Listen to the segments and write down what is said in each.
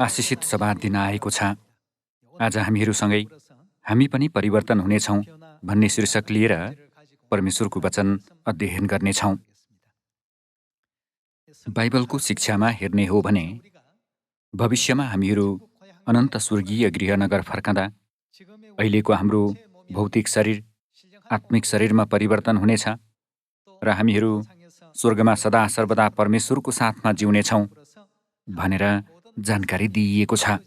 आशिषित सभा दिन आएको छ। आज हामीहरूसँगै हामी पनि परिवर्तन हुनेछौँ भन्ने शीर्षक लिएर परमेश्वरको वचन अध्ययन गर्नेछौँ। बाइबलको शिक्षामा हेर्ने हो भने भविष्यमा हामीहरू अनन्त स्वर्गीय गृहनगर फर्कँदा अहिलेको हाम्रो भौतिक शरीर आत्मिक शरीरमा परिवर्तन हुनेछ र हामीहरू स्वर्गमा सदा सर्वदा परमेश्वरको साथमा जिउनेछौँ भनेर जानकारी दिइएको छ।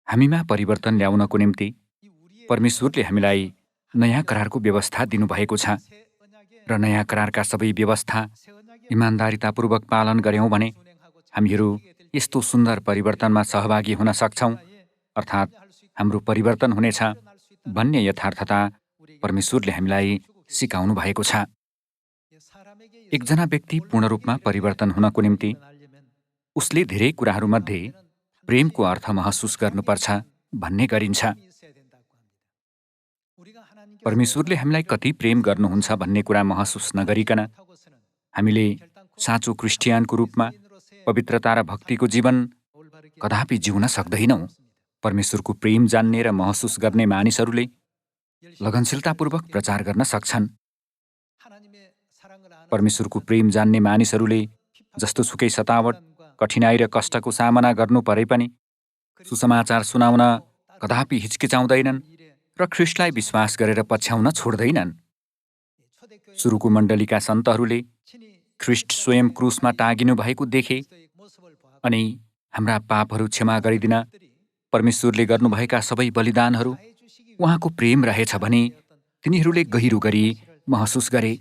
हामीमा परिवर्तन ल्याउनको निम्ति परमेश्वरले हामीलाई नयाँ करारको व्यवस्था दिनुभएको छ र नयाँ करारका सबै व्यवस्था इमान्दारितापूर्वक पालन गर्यौँ भने हामीहरू यस्तो सुन्दर परिवर्तनमा सहभागी हुन सक्छौँ, अर्थात् हाम्रो परिवर्तन हुनेछ भन्ने यथार्थता परमेश्वरले हामीलाई सिकाउनु भएको छ। एकजना व्यक्ति पूर्ण रूपमा परिवर्तन हुनको निम्ति उसले धेरै कुराहरूमध्ये प्रेमको अर्थ महसुस गर्नुपर्छ भन्ने गरिन्छ। परमेश्वरले हामीलाई कति प्रेम गर्नुहुन्छ भन्ने कुरा महसुस नगरिकन हामीले साँचो क्रिस्टियनको रूपमा पवित्रता र भक्तिको जीवन कदापि जिउन सक्दैनौँ। परमेश्वरको प्रेम जान्ने र महसुस गर्ने मानिसहरूले लगनशीलतापूर्वक प्रचार गर्न सक्छन्। परमेश्वरको प्रेम जान्ने मानिसहरूले जस्तोसुकै सतावट, कठिनाई र कष्टको सामना गर्नु परे पनि सुसमाचार सुनाउन कदापि हिचकिचाउँदैनन् र ख्रीष्टलाई विश्वास गरेर पछ्याउन छोड्दैनन्। सुरुको मण्डलीका सन्तहरूले ख्रीष्ट स्वयं क्रुसमा टाँगिनु भएको देखे अनि हाम्रा पापहरू क्षमा गरिदिन परमेश्वरले गर्नुभएका सबै बलिदानहरू उहाँको प्रेम रहेछ भने तिनीहरूले गहिरो गरी महसुस गरे।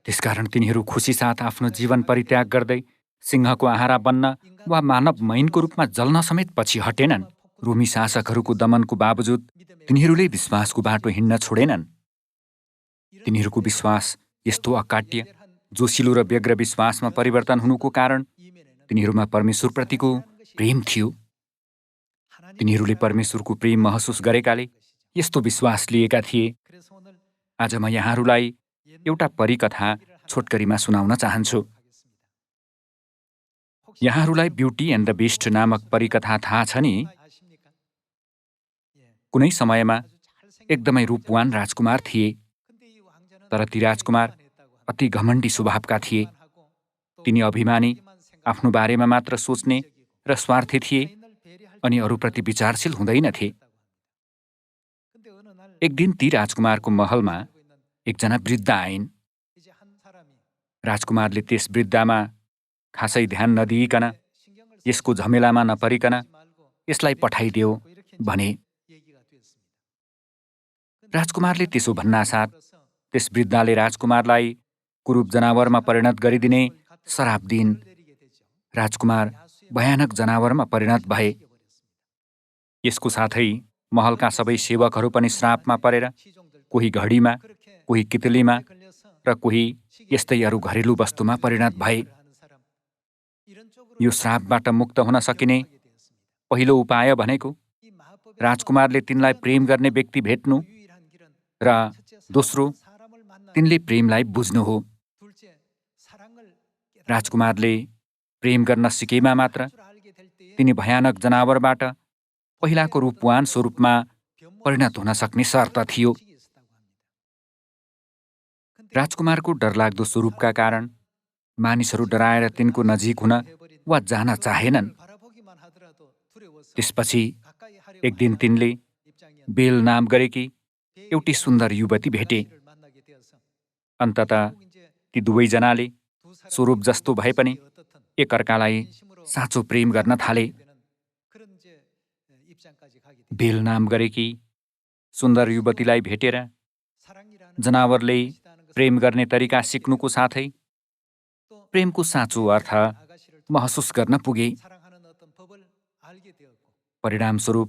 त्यसकारण तिनीहरू खुसी साथ आफ्नो जीवन परित्याग गर्दै सिंहको आहारा बन्न वा मानव मैनको रूपमा जल्न समेत पछि हटेनन्। रोमी शासकहरूको दमनको बावजुद तिनीहरूले विश्वासको बाटो हिँड्न छोडेनन्। तिनीहरूको विश्वास यस्तो अकाट्य, जोसिलो र व्यग्र विश्वासमा परिवर्तन हुनुको कारण तिनीहरूमा परमेश्वरप्रतिको प्रेम थियो। तिनीहरूले परमेश्वरको प्रेम महसुस गरेकाले यस्तो विश्वास लिएका थिए। आज म यहाँहरूलाई एउटा परिकथा छोटकरीमा सुनाउन चाहन्छु। यहाँहरूलाई ब्युटी एन्ड द बिस्ट नामक परिकथा थाहा छ नि? कुनै समयमा एकदमै रूपवान राजकुमार थिए, तर ती राजकुमार अति घमण्डी स्वभावका थिए। तिनी अभिमानी, आफ्नो बारेमा मात्र सोच्ने र स्वार्थी थिए अनि अरूप्रति विचारशील हुँदैनथे। एक दिन ती राजकुमारको महलमा एकजना वृद्ध आइन्। राजकुमारले त्यस वृद्धामा खासै ध्यान नदिइकन, यसको झमेलामा नपरिकन यसलाई पठाइदेऊ भने। राजकुमारले त्यसो भन्नासाथ त्यस वृद्धाले राजकुमारलाई कुरूप जनावरमा परिणत गरिदिने श्राप दिइन्। राजकुमार भयानक जनावरमा परिणत भए। यसको साथै महलका सबै सेवकहरू पनि श्रापमा परेर कोही घडीमा, कोही कितलीमा र कोही यस्तै अरू घरेलु वस्तुमा परिणत भए। यो श्रापबाट मुक्त हुन सकिने पहिलो उपाय भनेको राजकुमारले तिनलाई प्रेम गर्ने व्यक्ति भेट्नु र दोस्रो तिनले प्रेमलाई बुझ्नु हो। राजकुमारले प्रेम गर्न सिकेमा मात्र तिनी भयानक जनावरबाट पहिलाको रूपवान स्वरूपमा परिणत हुन सक्ने शर्त थियो। राजकुमारको डरलाग्दो स्वरूपका कारण मानिसहरू डराएर तिनको नजिक हुन वा जान चाहेनन्। त्यसपछि एक दिन तिनले बेल नाम गरेकी एउटी सुन्दर युवती भेटे। अन्ततः ती दुवैजनाले स्वरूप जस्तो भए पनि एकअर्कालाई साँचो प्रेम गर्न थाले। बेल नाम गरेकी सुन्दर युवतीलाई भेटेर जनावरले प्रेम गर्ने तरिका सिक्नुको साथै प्रेमको साँचो अर्थ महसुस गर्न पुगे। परिणामस्वरूप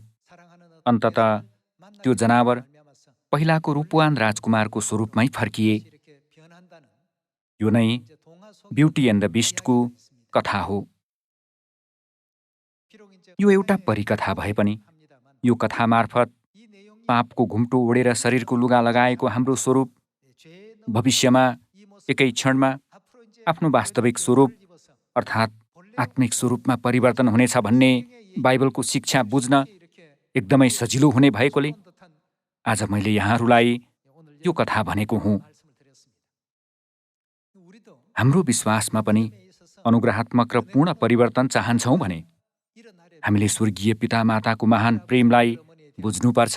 अन्ततः त्यो जनावर पहिलाको रूपवान राजकुमारको स्वरूपमै फर्किए। यो नै ब्युटी एन्ड द बिस्टको कथा हो। यो एउटा परिकथा भए पनि यो कथा मार्फत पापको घुम्टो ओढेर शरीरको लुगा लगाएको हाम्रो स्वरूप भविष्यमा एकै क्षणमा आफ्नो वास्तविक स्वरूप अर्थात् आत्मिक स्वरूपमा परिवर्तन हुनेछ भन्ने बाइबलको शिक्षा बुझ्न एकदमै सजिलो हुने भएकोले आज मैले यहाँहरूलाई यो कथा भनेको हुँ। हाम्रो विश्वासमा पनि अनुग्रहात्मक र पूर्ण परिवर्तन चाहन्छौँ भने हामीले स्वर्गीय पिता माताको महान प्रेमलाई बुझ्नुपर्छ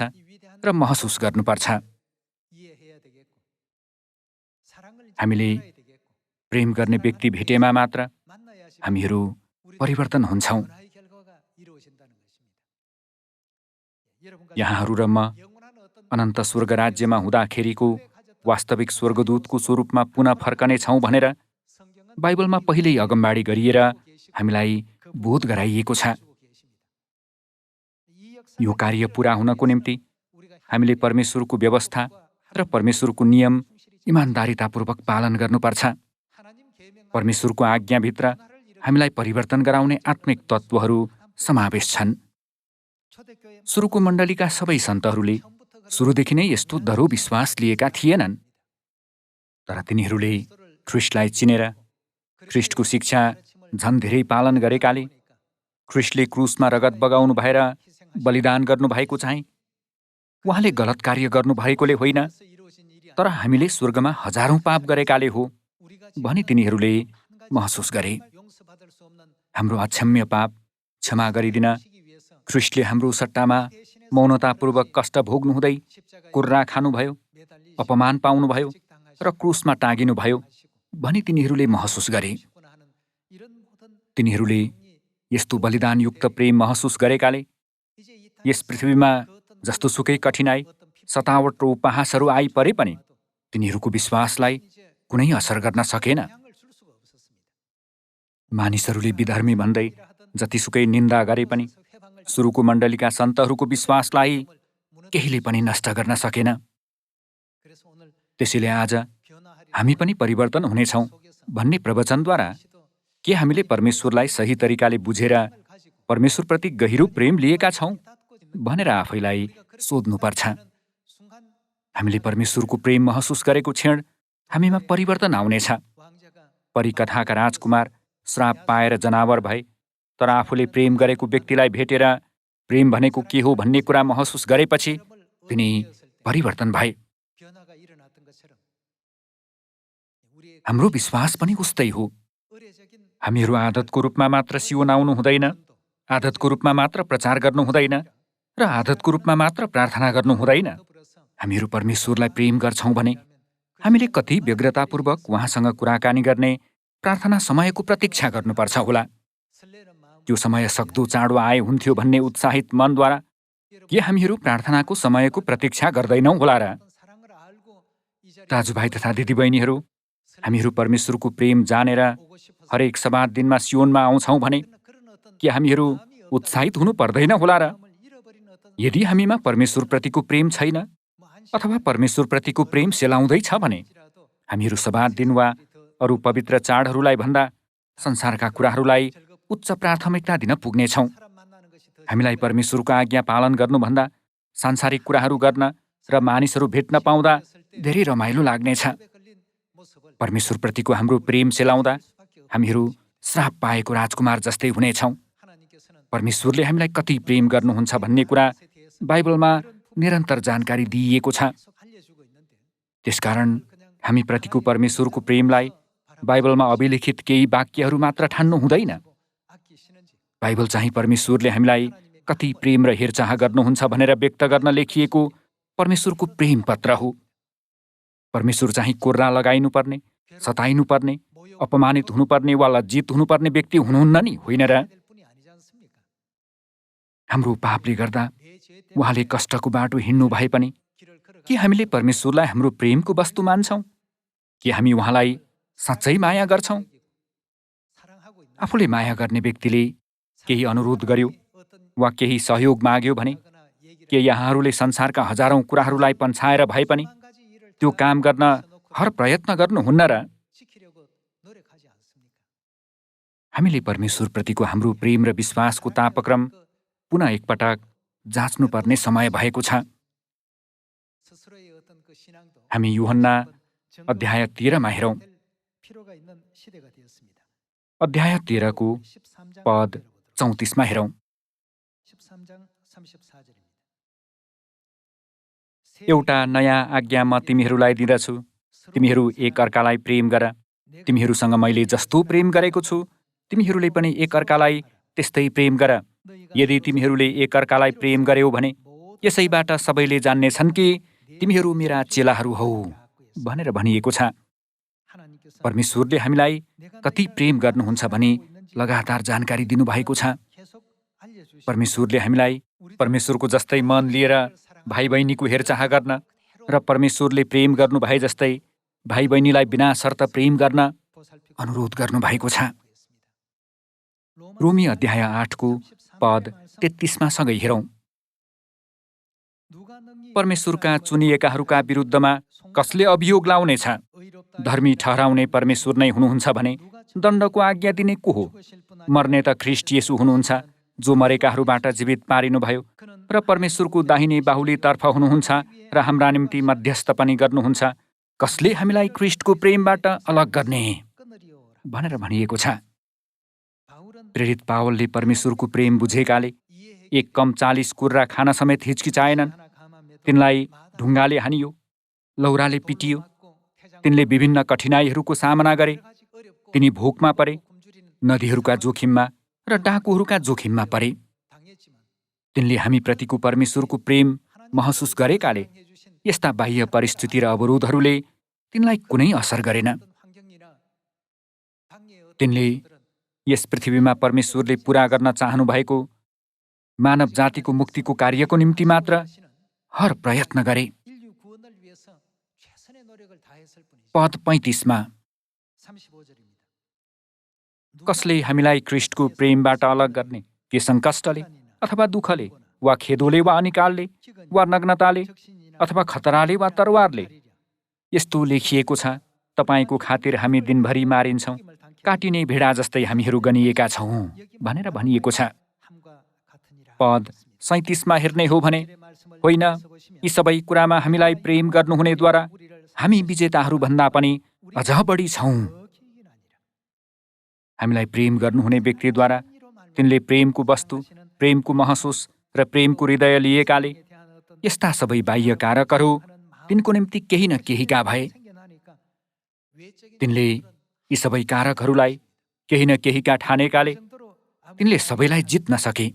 र महसुस गर्नुपर्छ। हामीले प्रेम गर्ने व्यक्ति भेटेमा मात्र हामीहरू परिवर्तन हुन्छौँ। यहाँहरू र म अनन्त स्वर्ग राज्यमा हुँदाखेरिको वास्तविक स्वर्गदूतको स्वरूपमा पुनः फर्कनेछौँ भनेर बाइबलमा पहिल्यै अगमबाडी गरिएर हामीलाई बोध गराइएको छ। यो कार्य पूरा हुनको निम्ति हामीले परमेश्वरको व्यवस्था र परमेश्वरको नियम इमान्दारितापूर्वक पालन गर्नुपर्छ। परमेश्वरको आज्ञाभित्र हामीलाई परिवर्तन गराउने आत्मिक तत्त्वहरू समावेश छन्। सुरुको मण्डलीका सबै सन्तहरूले सुरुदेखि नै यस्तो दह्रो विश्वास लिएका थिएनन्, तर तिनीहरूले ख्रिस्टलाई चिनेर ख्रिस्टको शिक्षा झन् धेरै पालन गरेकाले ख्रिस्टले क्रुसमा रगत बगाउनु भएर बलिदान गर्नुभएको चाहिँ उहाँले गलत कार्य गर्नुभएकोले होइन, तर हामीले स्वर्गमा हजारौँ पाप गरेकाले हो भनी तिनीहरूले महसुस गरे। हाम्रो अक्षम्य पाप क्षमा गरिदिन ख्रिस्टले हाम्रो सट्टामा मौनतापूर्वक कष्ट भोग्नुहुँदै कुर्रा खानुभयो, अपमान पाउनुभयो र क्रुसमा टाँगिनुभयो भनी तिनीहरूले महसुस गरे। तिनीहरूले यस्तो बलिदानयुक्त प्रेम महसुस गरेकाले यस पृथ्वीमा जस्तोसुकै कठिनाई, सतावट र उपहासहरू आइपरे पनि तिनीहरूको विश्वासलाई कुनै असर गर्न सकेन। मानिसहरूले विधर्मी भन्दै जतिसुकै निन्दा गरे पनि सुरुको मण्डलीका सन्तहरूको विश्वासलाई केहीले पनि नष्ट गर्न सकेन। त्यसैले आज हामी पनि परिवर्तन हुनेछौँ भन्ने प्रवचनद्वारा के हामीले परमेश्वरलाई सही तरिकाले बुझेर परमेश्वरप्रति गहिरो प्रेम लिएका छौँ भनेर आफैलाई सोध्नुपर्छ। हामीले परमेश्वरको प्रेम महसुस गरेको क्षण हामीमा परिवर्तन आउनेछ। परिकथाका राजकुमार श्राप पाएर जनावर भए, तर आफूले प्रेम गरेको व्यक्तिलाई भेटेर प्रेम भनेको के हो भन्ने कुरा महसुस गरेपछि तिनी परिवर्तन भए। हाम्रो विश्वास पनि उस्तै हो। हामीहरू आदतको रूपमा मात्र सियोन आउनु हुँदैन, आदतको रूपमा मात्र प्रचार गर्नु हुँदैन र आदतको रूपमा मात्र प्रार्थना गर्नु हुँदैन। हामीहरू परमेश्वरलाई प्रेम गर्छौँ भने हामीले कति व्यग्रतापूर्वक उहाँसँग कुराकानी गर्ने प्रार्थना समयको प्रतीक्षा गर्नुपर्छ होला। त्यो समय सक्दो चाँडो आए हुन्थ्यो भन्ने उत्साहित मनद्वारा के हामीहरू प्रार्थनाको समयको प्रतीक्षा गर्दैनौँ होला र? दाजुभाइ तथा दिदीबहिनीहरू, हामीहरू परमेश्वरको प्रेम जानेर हरेक सबात दिनमा सियोनमा आउँछौँ भने के हामीहरू उत्साहित हुनु पर्दैन होला र? यदि हामीमा परमेश्वरप्रतिको प्रेम छैन अथवा परमेश्वरप्रतिको प्रेम सेलाउँदैछ भने हामीहरू सबात दिन वा अरू पवित्र चाडहरूलाई भन्दा संसारका कुराहरूलाई उच्च प्राथमिकता दिन पुग्नेछौँ। हामीलाई परमेश्वरको आज्ञा पालन गर्नुभन्दा सांसारिक कुराहरू गर्न र मानिसहरू भेट्न पाउँदा धेरै रमाइलो लाग्नेछ। परमेश्वरप्रतिको हाम्रो प्रेम सेलाउँदा हामीहरू श्राप पाएको राजकुमार जस्तै हुनेछौँ। परमेश्वरले हामीलाई कति प्रेम गर्नुहुन्छ भन्ने कुरा बाइबलमा निरन्तर जानकारी दिइएको छ। त्यसकारण हामी प्रतिको परमेश्वरको प्रेमलाई बाइबलमा अभिलेखित केही वाक्यहरू मात्र ठान्नु हुँदैन। बाइबल चाहिँ परमेश्वरले हामीलाई कति प्रेम र हेरचाह गर्नुहुन्छ भनेर व्यक्त गर्न लेखिएको परमेश्वरको प्रेम पत्र हो। परमेश्वर चाहिँ कोर्रा लगाइनुपर्ने, सताइनुपर्ने, अपमानित हुनुपर्ने वा लज्जित हुनुपर्ने व्यक्ति हुनुहुन्न नि, होइन र? हाम्रो पापले गर्दा उहाँले कष्टको बाटो हिँड्नु भए पनि के हामीले परमेश्वरलाई हाम्रो प्रेमको वस्तु मान्छौँ? के हामी उहाँलाई साँच्चै माया गर्छौँ? आफूले माया गर्ने व्यक्तिले केही अनुरोध गर्यो वा केही सहयोग माग्यो भने के यहाँहरूले संसारका हजारौँ कुराहरूलाई पन्छाएर भए पनि त्यो काम गर्न हर प्रयत्न गर्नुहुन्न र? हामीले परमेश्वरप्रतिको हाम्रो प्रेम र विश्वासको तापक्रम पुनः एकपटक जाँच्नुपर्ने समय भएको छ। हामी यूहन्ना अध्याय 13 मा हेरौँ। अध्याय 13 को पद 34मा हेरौँ। एउटा नयाँ आज्ञा म तिमीहरूलाई दिँदछु, तिमीहरू एकअर्कालाई प्रेम गर। तिमीहरूसँग मैले जस्तो प्रेम गरेको छु, तिमीहरूले पनि एकअर्कालाई त्यस्तै प्रेम गर। यदि तिमीहरूले एकअर्कालाई प्रेम गर्यौ भने यसैबाट सबैले जान्नेछन् कि तिमीहरू मेरा चेलाहरू हौ भनेर भनिएको छ। परमेश्वरले हामीलाई कति प्रेम गर्नुहुन्छ भनी लगातार जानकारी दिनुभएको छ। परमेश्वरले हामीलाई परमेश्वरको जस्तै मन लिएर भाइ बहिनीको हेरचाह गर्न र परमेश्वरले प्रेम गर्नुभए जस्तै भाइ बहिनीलाई बिना शर्त प्रेम गर्न अनुरोध गर्नुभएको छ। रोमी अध्याय 8 को पद 33मा सँगै हेरौँ। परमेश्वरका चुनिएकाहरूका विरुद्धमा कसले अभियोग लाउनेछ? धर्मी ठहराउने परमेश्वर नै हुनुहुन्छ भने दण्डको आज्ञा दिने को हो? मर्ने त ख्रीष्ट येशू हुनुहुन्छ, जो मरेकाहरूबाट जीवित पारिनुभयो र परमेश्वरको दाहिने बाहुलीतर्फ हुनुहुन्छ र हाम्रा निम्ति मध्यस्थ पनि गर्नुहुन्छ। कसले हामीलाई ख्रीष्टको प्रेमबाट अलग गर्ने भनेर भनिएको छ। प्रेरित पावलले परमेश्वरको प्रेम बुझेकाले एक कम 40 कुर्रा खान समेत हिचकिचाएनन्। तिनलाई ढुङ्गाले हानियो, लौराले पिटियो, तिनले विभिन्न कठिनाइहरूको सामना गरे। तिनी भोकमा परे, नदीहरूका जोखिममा र डाकुहरूका जोखिममा परे। तिनले हामीप्रतिको परमेश्वरको प्रेम महसुस गरेकाले यस्ता बाह्य परिस्थिति र अवरोधहरूले तिनलाई कुनै असर गरेन। तिनले यस पृथ्वीमा परमेश्वरले पूरा गर्न चाहनुभएको मानव जातिको मुक्तिको कार्यको निम्ति मात्र हर प्रयत्न गरे। पद 35मा कसले हामीलाई ख्रीष्टको प्रेमबाट अलग गर्ने? के सङ्कष्टले अथवा दुःखले वा खेदोले वा अनिकालले वा नग्नताले अथवा खतराले वा तरवारले? यस्तो लेखिएको छ, तपाईको खातिर हामी दिनभरि मारिन्छौँ, काटिने भेडा जस्तै हामीहरू गनिएका छौँ भनेर भनिएको छ। पद 37मा हेर्ने हो भने, होइन, यी सबै कुरामा हामीलाई प्रेम गर्नुहुनेद्वारा हामी विजेताहरू भन्दा पनि अझ बढी छौँ। हामीलाई प्रेम गर्नुहुने व्यक्तिद्वारा तिनले प्रेमको वस्तु, प्रेमको महसुस र प्रेमको हृदय लिएकाले यस्ता सबै बाह्य कारकहरू तिनको निम्ति केही न केहीका भए। तिनले यी सबै कारकहरूलाई केही न केहीका ठानेकाले तिनले सबैलाई जित्न सके।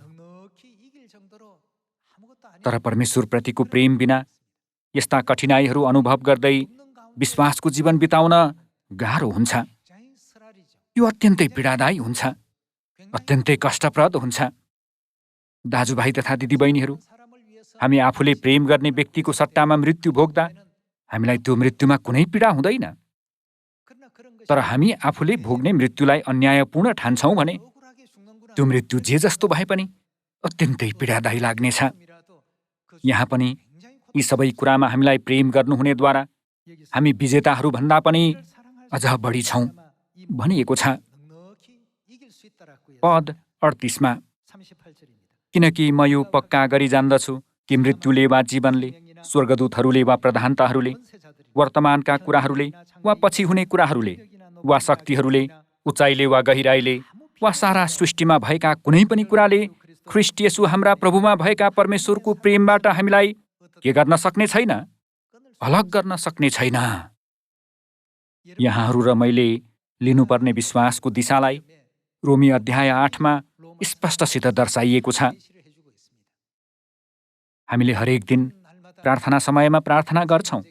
तर परमेश्वरप्रतिको प्रेम बिना यस्ता कठिनाइहरू अनुभव गर्दै विश्वासको जीवन बिताउन गाह्रो हुन्छ। यो अत्यन्तै पीडादायी हुन्छ, अत्यन्तै कष्टप्रद हुन्छ। दाजुभाइ तथा दिदीबहिनीहरू, हामी आफूले प्रेम गर्ने व्यक्तिको सट्टामा मृत्यु भोग्दा हामीलाई त्यो मृत्युमा कुनै पीडा हुँदैन। तर हामी आफूले भोग्ने मृत्युलाई अन्यायपूर्ण ठान्छौँ भने त्यो मृत्यु जे जस्तो भए पनि अत्यन्तै पीडादायी लाग्नेछ। यहाँ पनि यी सबै कुरामा हामीलाई प्रेम गर्नुहुनेद्वारा हामी विजेताहरू भन्दा पनि अझ बढी छौँ भनिएको छ। पद 38मा, किनकि म यो पक्का गरी जान्दछु कि मृत्युले वा जीवनले, स्वर्गदूतहरूले वा प्रधानताहरूले, वर्तमानका कुराहरूले वा पछि हुने कुराहरूले वा शक्तिहरूले, उचाइले वा गहिराइले वा सारा सृष्टिमा भएका कुनै पनि कुराले ख्रीष्ट येशू हाम्रा प्रभुमा भएका परमेश्वरको प्रेमबाट हामीलाई के गर्न सक्ने छैन? अलग गर्न सक्ने छैन। यहाँहरू र मैले लिनुपर्ने विश्वासको दिशालाई रोमी अध्याय 8मा स्पष्टसित दर्शाइएको छ। हामीले हरेक दिन प्रार्थना समयमा प्रार्थना गर्छौँ,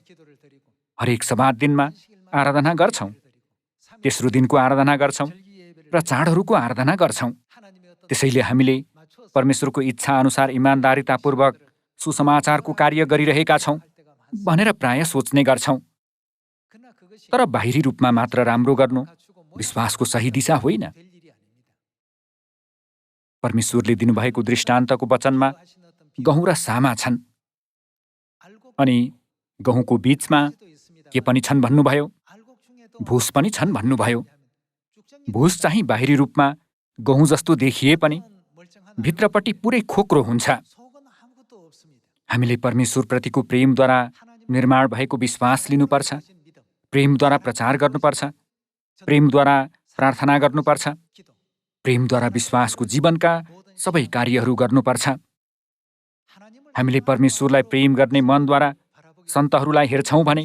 हरेक सब्बात दिनमा आराधना गर्छौँ, तेस्रो दिनको आराधना गर्छौँ र चाडहरूको आराधना गर्छौँ। त्यसैले हामीले परमेश्वरको इच्छा अनुसार इमान्दारितापूर्वक सुसमाचारको कार्य गरिरहेका छौँ भनेर प्राय सोच्ने गर्छौँ। तर बाहिरी रूपमा मात्र राम्रो गर्नु विश्वासको सही दिशा होइन। परमेश्वरले दिनुभएको दृष्टान्तको वचनमा गहुँ र सामा छन्, अनि गहुँको बीचमा के पनि छन् भन्नुभयो, भुस पनि छन् भन्नुभयो। भुस चाहिँ बाहिरी रूपमा गहुँ जस्तो देखिए पनि भित्रपट्टि पुरै खोक्रो हुन्छ। हामीले परमेश्वरप्रतिको प्रेमद्वारा निर्माण भएको विश्वास लिनुपर्छ, प्रेमद्वारा प्रचार गर्नुपर्छ, प्रेमद्वारा प्रार्थना गर्नुपर्छ। प्रेमद्वारा विश्वासको जीवनका सबै कार्यहरू गर्नुपर्छ। हामीले परमेश्वरलाई प्रेम गर्ने मनद्वारा सन्तहरूलाई हेर्छौँ भने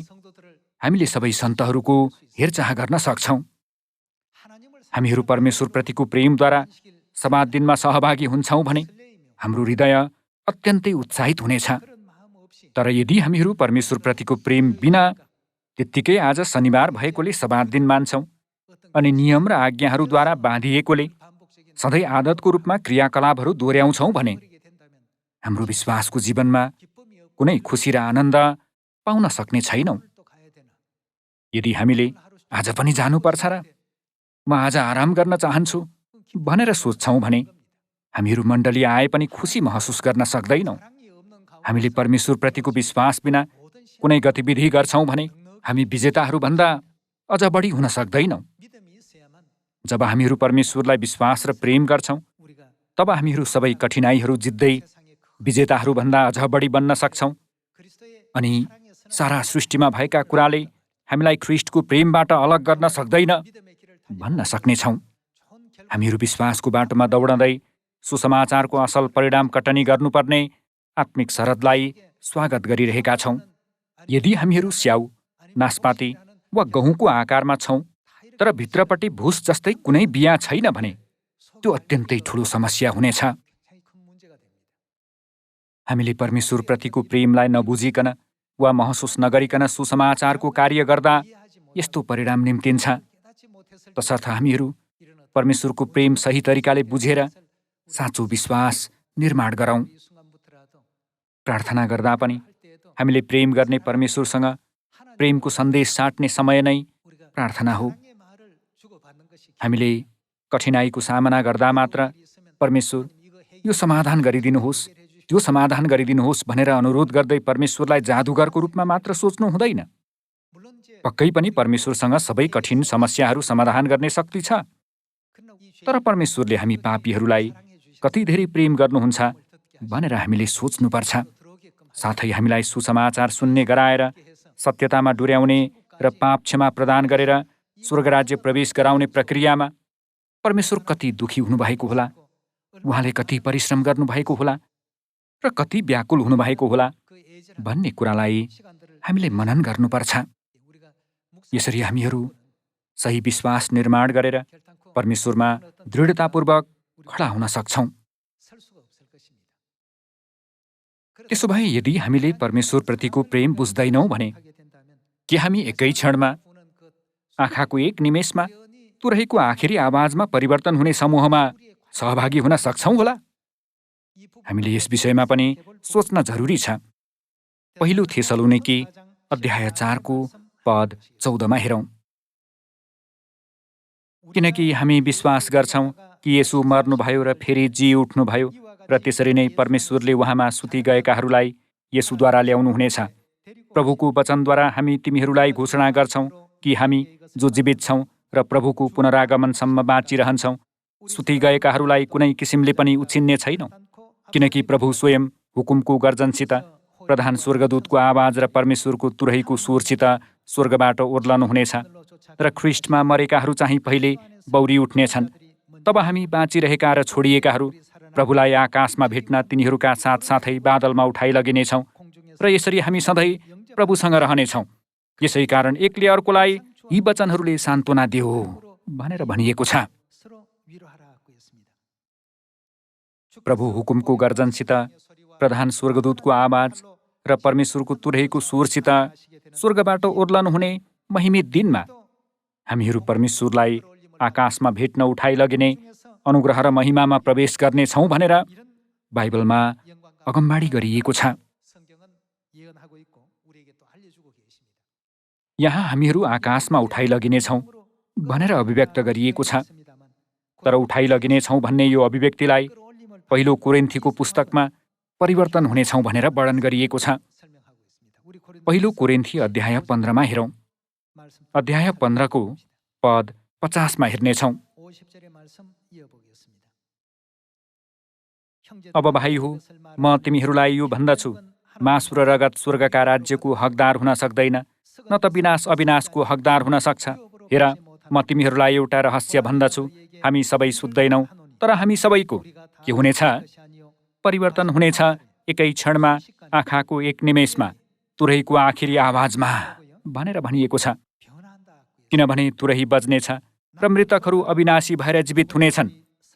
हामीले सबै सन्तहरूको हेरचाह गर्न सक्छौँ। हामीहरू परमेश्वरप्रतिको प्रेमद्वारा समाज दिनमा सहभागी हुन्छौँ भने हाम्रो हृदय अत्यन्तै उत्साहित हुनेछ। तर यदि हामीहरू परमेश्वरप्रतिको प्रेम बिना त्यत्तिकै आज शनिबार भएकोले सबात दिन मान्छौँ अनि नियम र आज्ञाहरूद्वारा बाँधिएकोले सधैँ आदतको रूपमा क्रियाकलापहरू दोहोऱ्याउँछौँ भने हाम्रो विश्वासको जीवनमा कुनै खुसी र आनन्द पाउन सक्ने छैनौँ। यदि हामीले आज पनि जानुपर्छ र म आज आराम गर्न चाहन्छु भनेर सोच्छौँ भने हामीहरू मण्डली आए पनि खुसी महसुस गर्न सक्दैनौँ। हामीले परमेश्वरप्रतिको विश्वास बिना कुनै गतिविधि गर्छौँ भने हामी विजेताहरूभन्दा अझ बढी हुन सक्दैनौँ। जब हामीहरू परमेश्वरलाई विश्वास र प्रेम गर्छौँ तब हामीहरू सबै कठिनाइहरू जित्दै विजेताहरूभन्दा अझ बढी बन्न सक्छौँ अनि सारा सृष्टिमा भएका कुराले हामीलाई ख्रीष्टको प्रेमबाट अलग गर्न सक्दैन भन्न सक्नेछौँ। हामीहरू विश्वासको बाटोमा दौडँदै सुसमाचारको असल परिणाम कटनी गर्नुपर्ने आत्मिक शरदलाई स्वागत गरिरहेका छौँ। यदि हामीहरू स्याउ, नासपाती वा गहुँको आकारमा छौँ तर भित्रपट्टि भुस जस्तै कुनै बिया छैन भने त्यो अत्यन्तै ठुलो समस्या हुनेछ। हामीले परमेश्वरप्रतिको प्रेमलाई नबुझिकन वा महसुस नगरिकन सुसमाचारको कार्य गर्दा यस्तो परिणाम निम्तिन्छ। तसर्थ हामीहरू परमेश्वरको प्रेम सही तरिकाले बुझेर साँचो विश्वास निर्माण गरौँ। प्रार्थना गर्दा पनि हामीले प्रेम गर्ने परमेश्वरसँग प्रेमको सन्देश साट्ने समय नै प्रार्थना हो। हामीले कठिनाइको सामना गर्दा मात्र परमेश्वर यो समाधान गरिदिनुहोस्, त्यो समाधान गरिदिनुहोस् भनेर अनुरोध गर्दै परमेश्वरलाई जादुगरको रूपमा मात्र सोच्नु हुँदैन। पक्कै पनि परमेश्वरसँग सबै कठिन समस्याहरू समाधान गर्ने शक्ति छ। तर परमेश्वरले हामी पापीहरूलाई कति धेरै प्रेम गर्नुहुन्छ भनेर हामीले सोच्नुपर्छ। साथै हामीलाई सुसमाचार सुन्ने गराएर सत्यतामा डोर्याउने र पाप क्षमा प्रदान गरेर स्वर्गराज्य प्रवेश गराउने प्रक्रियामा परमेश्वर कति दुखी हुनुभएको होला, उहाँले कति परिश्रम गर्नुभएको होला र कति व्याकुल हुनुभएको होला भन्ने कुरालाई हामीले मनन गर्नुपर्छ। यसरी हामीहरू सही विश्वास निर्माण गरेर परमेश्वरमा दृढतापूर्वक खडा हुन सक्छौँ। त्यसो भए यदि हामीले परमेश्वरप्रतिको प्रेम बुझ्दैनौँ भने के हामी एकै क्षणमा, आँखाको एक निमेषमा तुरहीको आखिरी आवाजमा परिवर्तन हुने समूहमा सहभागी हुन सक्छौँ होला? हामीले यस विषयमा पनि सोच्न जरुरी छ। पहिलो थेसलोनिकी अध्याय 4 पद 14 हेरौँ। किनकि हामी विश्वास गर्छौँ कि येशू मर्नुभयो र फेरि जी उठ्नुभयो र त्यसरी नै परमेश्वरले उहाँमा सुति गएकाहरूलाई येशूद्वारा ल्याउनु हुनेछ। प्रभुको वचनद्वारा हामी तिमीहरूलाई घोषणा गर्छौँ कि हामी जो जीवित छौँ र प्रभुको पुनरागमनसम्म बाँचिरहन्छौँ, सुति गएकाहरूलाई कुनै किसिमले पनि उछिन्ने छैनौँ। किनकि प्रभु स्वयं हुकुमको गर्जनसित, प्रधान स्वर्गदूतको आवाज र परमेश्वरको तुरहीको स्वरसित स्वर्गबाट ओर्लनुहुनेछ र ख्रीष्टमा मरेकाहरू चाहिँ पहिले बौरी उठ्नेछन्। तब हामी बाँचिरहेका र छोडिएकाहरू प्रभुलाई आकाशमा भेट्न तिनीहरूका साथसाथै बादलमा उठाइ लगिनेछौँ र यसरी हामी सधैँ प्रभुसँग रहनेछौँ। यसै कारण एकले अर्कोलाई यी वचनहरूले सान्त्वना दियो भनेर भनिएको छ। प्रभु हुकुमको गर्जनसित, प्रधान स्वर्गदूतको आवाज र परमेश्वरको तुरहीको स्वरसित स्वर्गबाट ओर्लनुहुने महिमित दिनमा हामीहरू परमेश्वरलाई आकाशमा भेट्न उठाइ लगिने अनुग्रह र महिमामा प्रवेश गर्नेछौँ भनेर बाइबलमा अगमबाडी गरिएको छ। यहाँ हामीहरू आकाशमा उठाइ लगिनेछौँ भनेर अभिव्यक्त गरिएको छ। तर उठाइ लगिनेछौँ भन्ने यो अभिव्यक्तिलाई पहिलो कोरिन्थीको पुस्तकमा परिवर्तन हुनेछौँ भनेर वर्णन गरिएको छ। पहिलो कोरिन्थी अध्याय 15 हेरौँ। अध्याय 15 पद 50 हेर्नेछौँ। अब भाइ हो, म तिमीहरूलाई यो भन्दछु, मासु र रगत स्वर्गका राज्यको हकदार हुन सक्दैन, न त विनाश अविनाशको हकदार हुन सक्छ। हेर, म तिमीहरूलाई एउटा रहस्य भन्दछु, हामी सबै सुत्दैनौँ, तर हामी सबैको के हुनेछ? परिवर्तन हुनेछ एकै क्षणमा, आँखाको एक निमेषमा, तुरहीको आखिरी आवाजमा भनेर भनिएको छ। किनभने तुरही बज्नेछ र मृतकहरू अविनाशी भएर जीवित हुनेछन्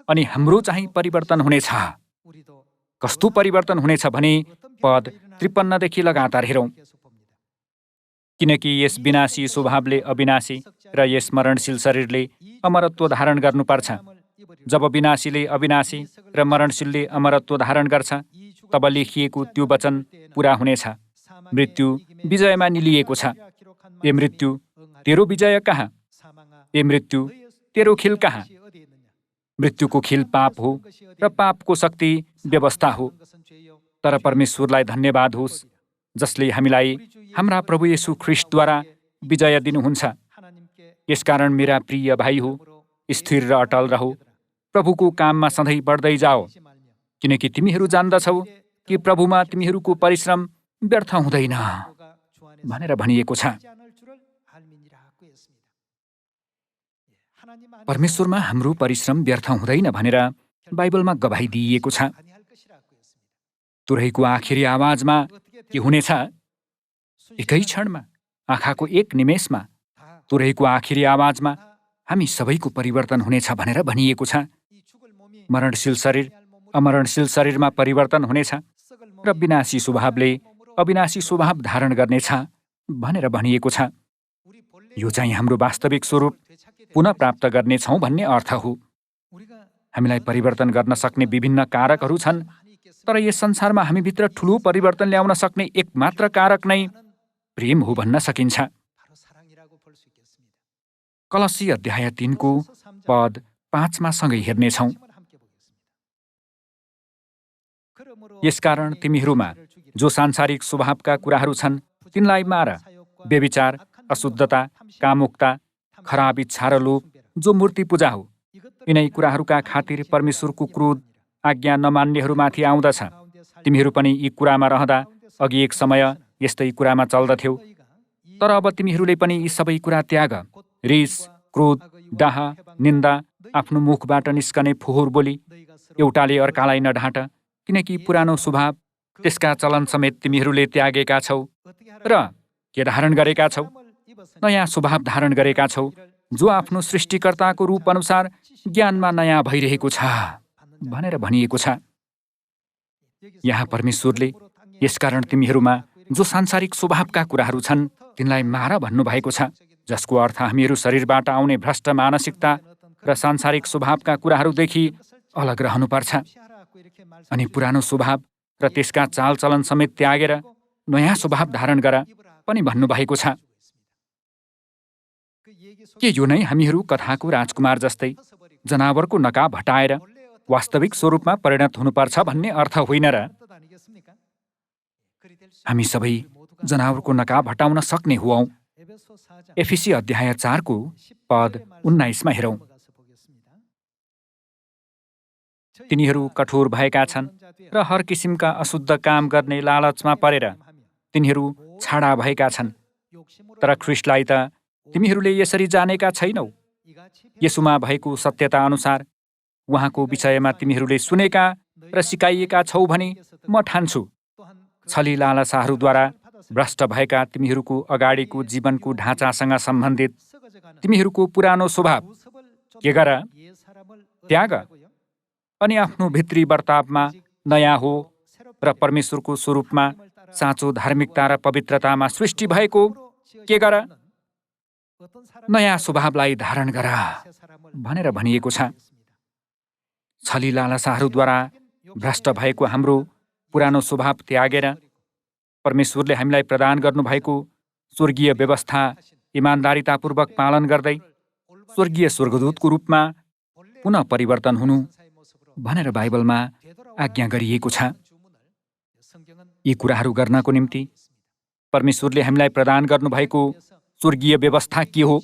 अनि हाम्रो चाहिँ परिवर्तन हुनेछ। कस्तो परिवर्तन हुनेछ भने पद 53 देखि लगातार हेरौँ। किनकि यस विनाशी स्वभावले अविनाशी र यस मरणशील शरीरले अमरत्व धारण गर्नुपर्छ। जब विनाशीले अविनाशी र मरणशीलले अमरत्व धारण गर्छ, तब लेखिएको त्यो वचन पूरा हुनेछ। मृत्यु विजयमा निलिएको छ। ए मृत्यु, तेरो विजय कहाँ? ए मृत्यु, तेरो खिल कहाँ? मृत्युको खिल पाप हो र पापको शक्ति व्यवस्था हो। तर परमेश्वरलाई धन्यवाद होस् जसले हामीलाई हाम्रा प्रभु येशू ख्रीष्टद्वारा विजय दिनुहुन्छ। यसकारण मेरा प्रिय भाइ हो, स्थिर र अटल रहो, प्रभुको काममा सधैँ बढ्दै जाओ, किनकि तिमीहरू जान्दछौ कि प्रभुमा तिमीहरूको परिश्रम व्यर्थ हुँदैन भनेर भनिएको छ। परमेश्वरमा हाम्रो परिश्रम व्यर्थ हुँदैन भनेर बाइबलमा गवाही दिइएको छ। तुरहीको आखिरी आवाजमा के हुनेछ? एकै क्षणमा, आँखाको एक निमेषमा, तुरहीको आखिरी आवाजमा हामी सबैको परिवर्तन हुनेछ भनेर भनिएको छ। मरणशील शरीर अमरणशील शरीरमा परिवर्तन हुनेछ र विनाशी स्वभावले अविनाशी स्वभाव धारण गर्नेछ भनेर भनिएको छ। यो चाहिँ हाम्रो वास्तविक स्वरूप पुनः प्राप्त गर्नेछौँ भन्ने अर्थ हो। हामीलाई परिवर्तन गर्न सक्ने विभिन्न कारकहरू छन्, तर यस संसारमा हामीभित्र ठुलो परिवर्तन ल्याउन सक्ने एकमात्र कारक नै प्रेम हो भन्न सकिन्छ। कलसी अध्याय 3 को पद 5 मा सँगै हेर्नेछौँ। यसकारण तिमीहरूमा जो सांसारिक स्वभावका कुराहरू छन् तिनलाई मार। व्यभिचार, अशुद्धता, कामुकता, खराब इच्छा र लोभ, जो मूर्ति पूजा हो, यिनै कुराहरूका खातिर परमेश्वरको क्रोध आज्ञा नमान्नेहरूमाथि आउँदछ। तिमीहरू पनि यी कुरामा रहँदा अघि एक समय यस्तै कुरामा चल्दथ्यौ। तर अब तिमीहरूले पनि यी सबै कुरा त्याग, रिस, क्रोध, डाह, निन्दा, आफ्नो मुखबाट निस्कने फोहोर बोली, एउटाले अर्कालाई नढाँट, किनकि पुरानो स्वभाव त्यसका चलन समेत तिमीहरूले त्यागेका छौ र के धारण गरेका छौ? नयाँ स्वभाव धारण गरेका छौ, जो आफ्नो सृष्टिकर्ताको रूप अनुसार ज्ञानमा नयाँ भइरहेको छ भनेर भनिएको छ। यहाँ परमेश्वरले यसकारण तिमीहरूमा जो सांसारिक स्वभावका कुराहरू छन् तिनलाई मार भन्नुभएको छ, जसको अर्थ हामीहरू शरीरबाट आउने भ्रष्ट मानसिकता र सांसारिक स्वभावका कुराहरूदेखि अलग रहनुपर्छ अनि पुरानो स्वभाव र त्यसका चालचलन समेत त्यागेर नयाँ स्वभाव धारण गर पनि भन्नुभएको छ। के यो नै हामीहरू कथाको राजकुमार जस्तै जनावरको नकाब हटाएर वास्तविक स्वरूपमा परिणत हुनुपर्छ भन्ने अर्थ होइन र? हामी सबै जनावरको नकाब हटाउन सक्ने हुऔँ। एफिसी अध्याय 4 को पद 19 मा हेरौँ। तिनीहरू कठोर भएका छन् र हर किसिमका अशुद्ध काम गर्ने लालचमा परेर तिनीहरू छाडा भएका छन्। तर ख्रीष्टलाई त तिमीहरूले यसरी जानेका छैनौ। यसुमा भएको सत्यता अनुसार उहाँको विषयमा तिमीहरूले सुनेका र सिकाइएका छौ भने म ठान्छु, छली लालसाहरूद्वारा भ्रष्ट भएका तिमीहरूको अगाडिको जीवनको ढाँचासँग सम्बन्धित तिमीहरूको पुरानो स्वभाव के गर? त्याग अनि आफ्नो भित्री वर्तावमा नयाँ हो र परमेश्वरको स्वरूपमा साँचो धार्मिकता र पवित्रतामा सृष्टि भएको के गर? नयाँ स्वभावलाई धारण गर भनेर भनिएको छ। छली लालसाहरूद्वारा भ्रष्ट भएको हाम्रो पुरानो स्वभाव त्यागेर परमेश्वरले हामीलाई प्रदान गर्नुभएको स्वर्गीय व्यवस्था इमान्दारितापूर्वक पालन गर्दै स्वर्गीय स्वर्गदूतको रूपमा पुनः परिवर्तन हुनु भनेर बाइबलमा आज्ञा गरिएको छ। यी कुराहरू गर्नको निम्ति परमेश्वरले हामीलाई प्रदान गर्नुभएको स्वर्गीय व्यवस्था के हो?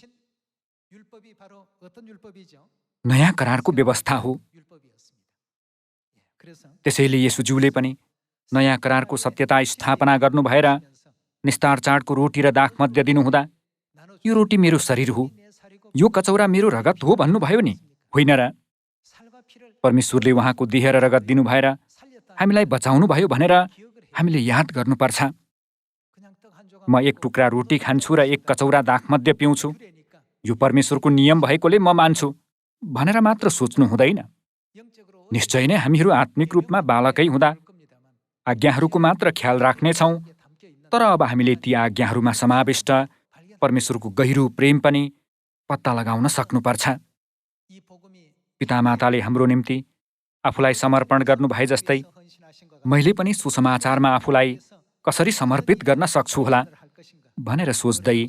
नयाँ करारको व्यवस्था हो। त्यसैले येशूज्यूले पनि नयाँ करारको सत्यता स्थापना गर्नु भएर निस्तार चाडको रोटी र दाख मध्य दिनुहुँदा, यो रोटी मेरो शरीर हो, यो कचौरा मेरो रगत हो भन्नुभयो नि, होइन र? परमेश्वरले उहाँको देह र रगत दिनु भएर हामीलाई बचाउनुभयो भनेर हामीले याद गर्नुपर्छ। म एक टुक्रा रोटी खान्छु र एक कचौरा दाखमद्य पिउँछु, यो परमेश्वरको नियम भएकोले म मान्छु भनेर मात्र सोच्नु हुँदैन। निश्चय नै हामीहरू आत्मिक रूपमा बालकै हुँदा आज्ञाहरूको मात्र ख्याल राख्नेछौँ, तर अब हामीले ती आज्ञाहरूमा समाविष्ट परमेश्वरको गहिरो प्रेम पनि पत्ता लगाउन सक्नुपर्छ। पितामाताले हाम्रो निम्ति आफूलाई समर्पण गर्नुभए जस्तै मैले पनि सुसमाचारमा आफूलाई कसरी समर्पित गर्न सक्छु होला भनेर सोच्दै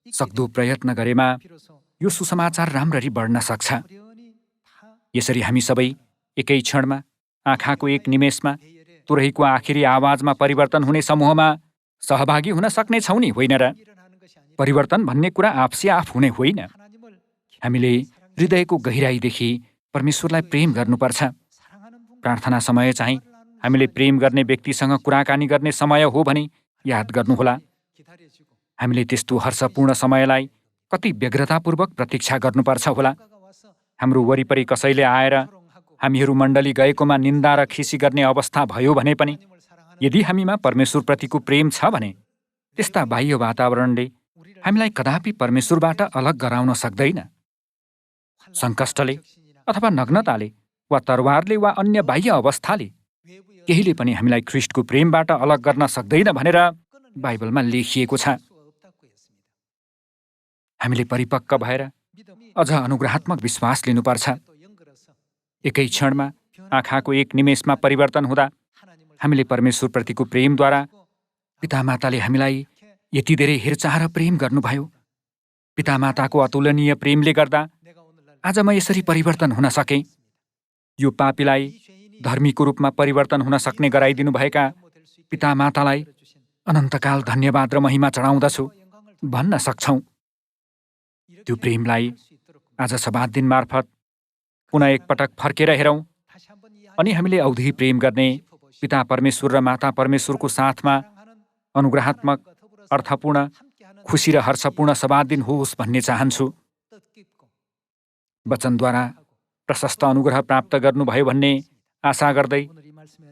सक्दो प्रयत्न गरेमा यो सुसमाचार राम्ररी बढ्न सक्छ। यसरी हामी सबै एकै क्षणमा, आँखाको एक निमेषमा, तुरहीको आखिरी आवाजमा परिवर्तन हुने समूहमा सहभागी हुन सक्नेछौँ नि, होइन र? परिवर्तन भन्ने कुरा आफसे आफ हुने होइन। हामीले हृदयको गहिराईदेखि परमेश्वरलाई प्रेम गर्नुपर्छ। प्रार्थना समय चाहिँ हामीले प्रेम गर्ने व्यक्तिसँग कुराकानी गर्ने समय हो भनी याद गर्नुहोला। हामीले त्यस्तो हर्षपूर्ण समयलाई कति व्यग्रतापूर्वक प्रतीक्षा गर्नुपर्छ होला। हाम्रो वरिपरि कसैले आएर हामीहरू मण्डली गएकोमा निन्दा र खिसी गर्ने अवस्था भयो भने पनि यदि हामीमा परमेश्वरप्रतिको प्रेम छ भने त्यस्ता बाह्य वातावरणले हामीलाई कदापि परमेश्वरबाट अलग गराउन सक्दैन। सङ्कष्टले अथवा नग्नताले वा तरवारले वा अन्य बाह्य अवस्थाले केहीले पनि हामीलाई ख्रीष्टको प्रेमबाट अलग गर्न सक्दैन भनेर बाइबलमा लेखिएको छ। हामीले परिपक्व भएर अझ अनुग्रहात्मक विश्वास लिनुपर्छ। एकै क्षणमा, आँखाको एक निमेषमा परिवर्तन हुँदा हामीले परमेश्वरप्रतिको प्रेमद्वारा पितामाताले हामीलाई यति धेरै हेरचाह र प्रेम गर्नुभयो। पितामाताको अतुलनीय प्रेमले गर्दा आज म यसरी परिवर्तन हुन सकेँ। यो पापीलाई धर्मीको रूपमा परिवर्तन हुन सक्ने गराइदिनुभएका पितामातालाई अनन्तकाल धन्यवाद र महिमा चढाउँदछु भन्न सक्छौँ। त्यो प्रेमलाई आज सबात दिन मार्फत पुनः एकपटक फर्केर हेरौँ अनि हामीले औधी प्रेम गर्ने पिता परमेश्वर र माता परमेश्वरको साथमा अनुग्रहात्मक, अर्थपूर्ण, खुसी र हर्षपूर्ण सबात दिन होस् भन्ने चाहन्छु। वचनद्वारा प्रशस्त अनुग्रह प्राप्त गर्नुभयो भन्ने आशा गर्दै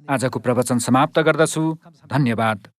आजको प्रवचन समाप्त गर्दछु। धन्यवाद।